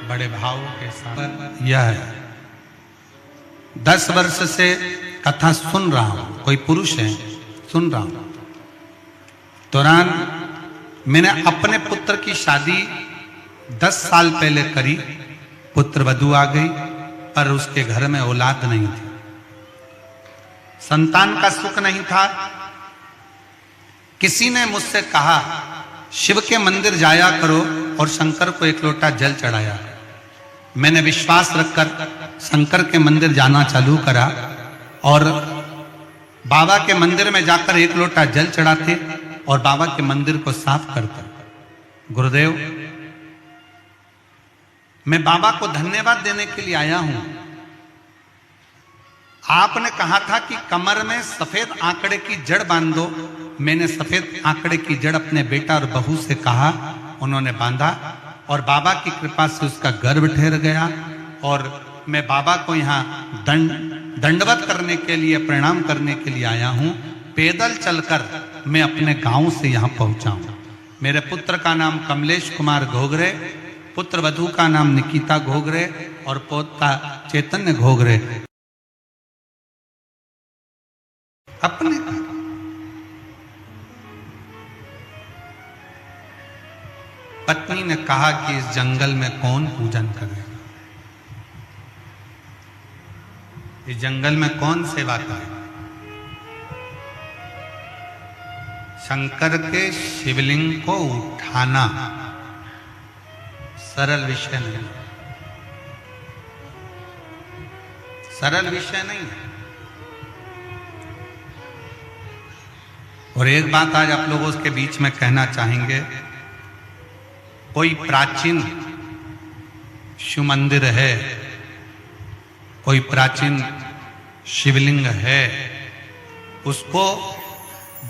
बड़े भाव के साथ यह है 10 वर्ष से कथा सुन रहा हूं, कोई पुरुष है सुन रहा हूं। दौरान मैंने अपने पुत्र की शादी 10 साल पहले करी, पुत्र वधू आ गई पर उसके घर में औलाद नहीं थी, संतान का सुख नहीं था। किसी ने मुझसे कहा शिव के मंदिर जाया करो और शंकर को एक लोटा जल चढ़ाया। मैंने विश्वास रखकर शंकर के मंदिर जाना चालू करा और बाबा के मंदिर में जाकर एक लोटा जल चढ़ाते और बाबा के मंदिर को साफ करते। गुरुदेव, मैं बाबा को धन्यवाद देने के लिए आया हूं। आपने कहा था कि कमर में सफेद आंकड़े की जड़ बांध दो। मैंने सफेद आंकड़े की जड़ अपने बेटा और बहू से कहा, उन्होंने बांधा और बाबा की कृपा से उसका गर्भ ठहर गया। और मैं बाबा को यहाँ दंडवत करने के लिए, प्रणाम करने के लिए आया हूँ। पैदल चलकर मैं अपने गांव से यहाँ पहुंचा हूँ। मेरे पुत्र का नाम कमलेश कुमार घोगरे, पुत्र वधू का नाम निकिता घोगरे और पोता चैतन्य घोगरे। अपने पत्नी ने कहा कि इस जंगल में कौन पूजन करेगा, इस जंगल में कौन सेवा करेगा। शंकर के शिवलिंग को उठाना सरल विषय नहीं, सरल विषय नहीं है। और एक बात आज आप लोगों के बीच में कहना चाहेंगे, कोई प्राचीन शिव मंदिर है, कोई प्राचीन शिवलिंग है, उसको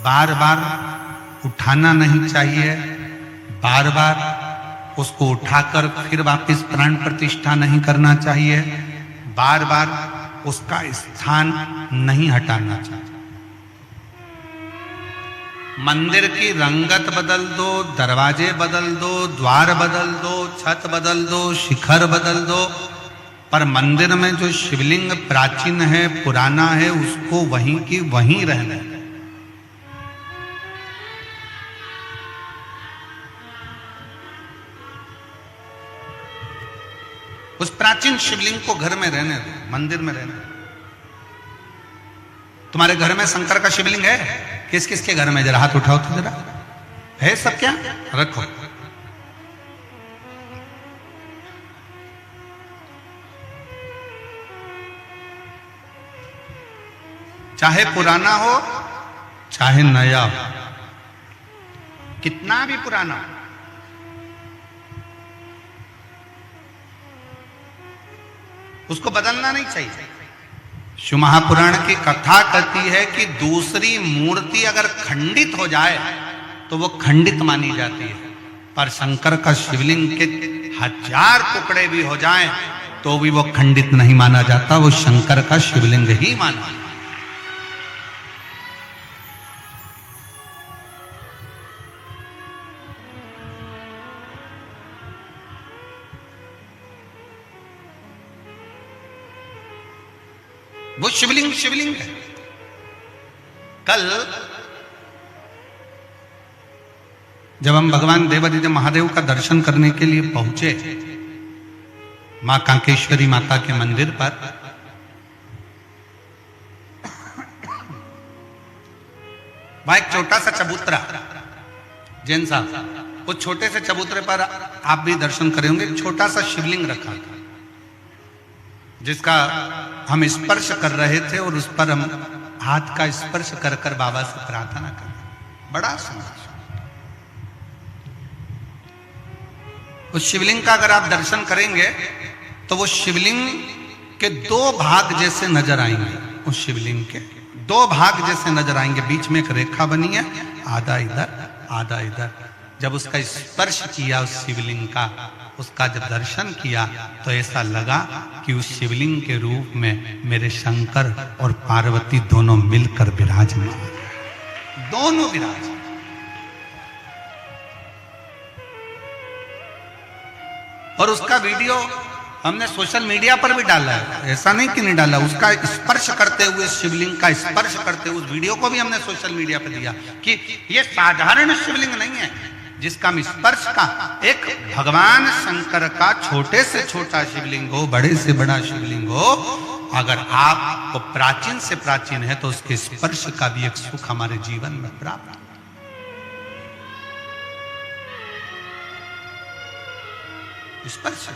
बार बार उठाना नहीं चाहिए, बार बार उसको उठाकर फिर वापस प्राण प्रतिष्ठा नहीं करना चाहिए, बार बार उसका स्थान नहीं हटाना चाहिए। मंदिर की रंगत बदल दो, दरवाजे बदल दो, द्वार बदल दो, छत बदल दो, शिखर बदल दो, पर मंदिर में जो शिवलिंग प्राचीन है, पुराना है, उसको वहीं की वहीं रहना है। उस प्राचीन शिवलिंग को घर में रहने दो, मंदिर में रहने दो। तुम्हारे घर में शंकर का शिवलिंग है? किस किस के घर में? जरा हाथ उठाओ तो जरा, है सब? क्या रखो। चाहे पुराना हो चाहे नया हो, कितना भी पुराना हो, उसको बदलना नहीं चाहिए। शिव महापुराण की कथा कहती है कि दूसरी मूर्ति अगर खंडित हो जाए तो वो खंडित मानी जाती है, पर शंकर का शिवलिंग के 1000 टुकड़े भी हो जाएं तो भी वो खंडित नहीं माना जाता, वो शंकर का शिवलिंग ही माना जाता। वो शिवलिंग शिवलिंग है। कल जब हम भगवान देवादिदेव महादेव का दर्शन करने के लिए पहुंचे मां कांकेश्वरी माता के मंदिर पर, वहां एक छोटा सा चबूतरा, जैन साहब, उस छोटे से चबूतरे पर आप भी दर्शन करे होंगे, छोटा सा शिवलिंग रखा था जिसका हम स्पर्श कर रहे थे और उस पर हम हाथ का स्पर्श कर कर बाबा से प्रार्थना कर, बड़ा सुंदर। उस शिवलिंग का अगर आप दर्शन करेंगे तो वो शिवलिंग के 2 भाग जैसे नजर आएंगे, उस शिवलिंग के 2 भाग जैसे नजर आएंगे, बीच में एक रेखा बनी है, आधा इधर आधा इधर। जब उसका स्पर्श किया उस शिवलिंग का, उसका जब दर्शन किया तो ऐसा लगा कि उस शिवलिंग के रूप में मेरे शंकर और पार्वती दोनों मिलकर विराजमान, दोनों विराज। और उसका वीडियो हमने सोशल मीडिया पर भी डाला है, ऐसा नहीं कि नहीं डाला। उसका स्पर्श करते हुए, शिवलिंग का स्पर्श करते हुए उस वीडियो को भी हमने सोशल मीडिया पर दिया कि ये साधारण शिवलिंग नहीं है, जिसका स्पर्श का एक भगवान शंकर का छोटे से छोटा शिवलिंग हो, बड़े से बड़ा शिवलिंग हो, अगर आपको प्राचीन से प्राचीन है तो उसके स्पर्श का भी एक सुख हमारे जीवन में प्राप्त। स्पर्श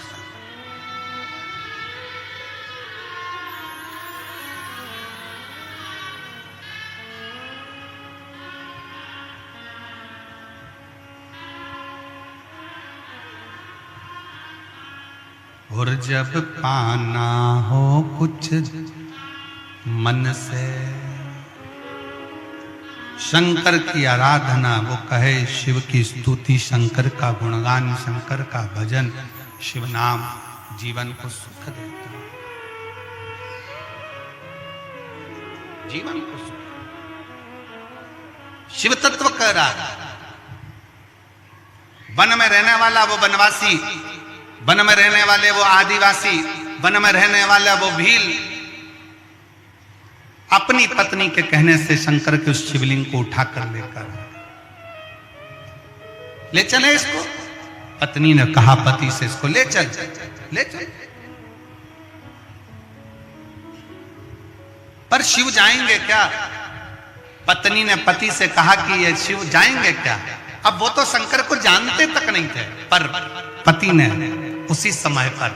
और जब पाना हो कुछ मन से शंकर की आराधना, वो कहे शिव की स्तुति, शंकर का गुणगान, शंकर का भजन, शिव नाम जीवन को सुख देता है, जीवन को सुख। शिव तत्व कह रहा है, वन में रहने वाला वो वनवासी, वन में रहने वाले वो आदिवासी, वन में रहने वाला वो भील, अपनी पत्नी के कहने से शंकर के उस शिवलिंग को उठाकर लेकर ले चले इसको। पत्नी ने कहा पति से, इसको ले चल, ले चल। पर शिव जाएंगे क्या? पत्नी ने पति से कहा कि ये शिव जाएंगे क्या? अब वो तो शंकर को जानते तक नहीं थे, पर पति ने उसी समय पर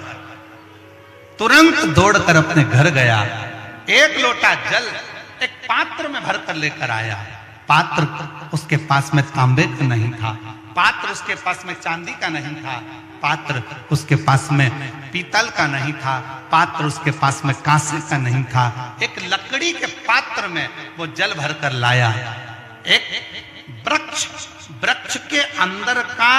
तुरंत दौड़कर अपने घर गया, एक लोटा जल एक पात्र में भरकर लेकर आया। पात्र उसके पास में तांबे का नहीं था, पात्र उसके पास में चांदी का नहीं था, पात्र उसके पास में पीतल का नहीं था, पात्र उसके पास में कांसे का नहीं था। एक लकड़ी के पात्र में वो जल भरकर लाया। एक वृक्ष के अंदर का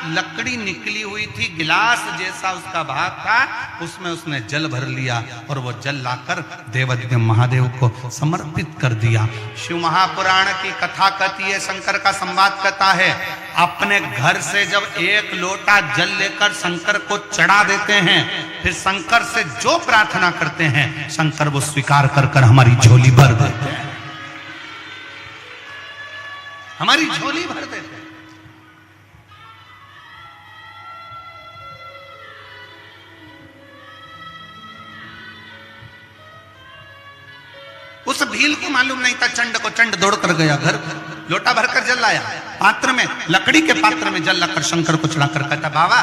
लकड़ी निकली हुई थी, गिलास जैसा उसका भाग था, उसमें उसने जल भर लिया और वो जल लाकर देवदेव महादेव को समर्पित कर दिया। शिव महापुराण की कथा कहती है, शंकर का संवाद कहता है, अपने घर से जब एक लोटा जल लेकर शंकर को चढ़ा देते हैं, फिर शंकर से जो प्रार्थना करते हैं शंकर वो स्वीकार कर कर हमारी झोली भर देते हैं, हमारी झोली भर देते हैं। उस भील को मालूम नहीं था, चंड को चंड दौड़ कर गया घर, लोटा भरकर जल लाया, पात्र में, लकड़ी के पात्र में जल लाकर शंकर को चढ़ाकर कहता, बाबा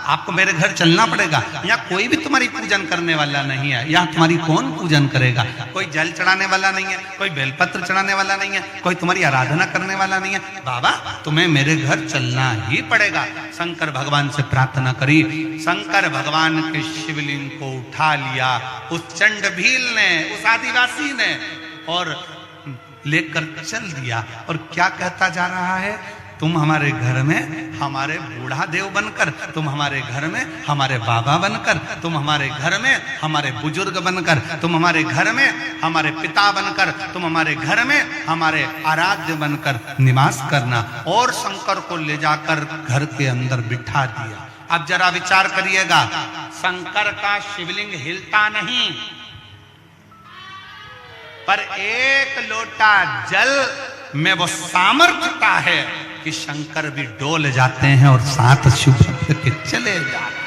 आपको मेरे घर चलना पड़ेगा, यहाँ कोई भी तुम्हारी पूजन करने वाला नहीं है, यहाँ तुम्हारी कौन पूजन करेगा, कोई जल चढ़ाने वाला नहीं है, कोई बेलपत्र चढ़ाने वाला नहीं है, कोई तुम्हारी आराधना करने वाला नहीं है, बाबा तुम्हें मेरे घर चलना ही पड़ेगा। शंकर भगवान से प्रार्थना करी, शंकर भगवान के शिवलिंग को उठा लिया उस चंड भील ने, उस आदिवासी ने, और लेकर चल दिया। और क्या कहता जा रहा है, तुम हमारे घर में हमारे बूढ़ा देव बनकर, तुम हमारे घर में हमारे बाबा बनकर, तुम हमारे घर में हमारे बुजुर्ग बनकर, तुम हमारे घर में हमारे पिता बनकर, तुम हमारे घर में हमारे आराध्य बनकर निवास करना। और शंकर को ले जाकर घर के अंदर बिठा दिया। अब जरा विचार करिएगा, शंकर का शिवलिंग हिलता नहीं, पर एक लोटा जल में वो सामर्थ्यता है कि शंकर भी डोल जाते हैं और साथ शिव के चले जाते हैं।